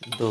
2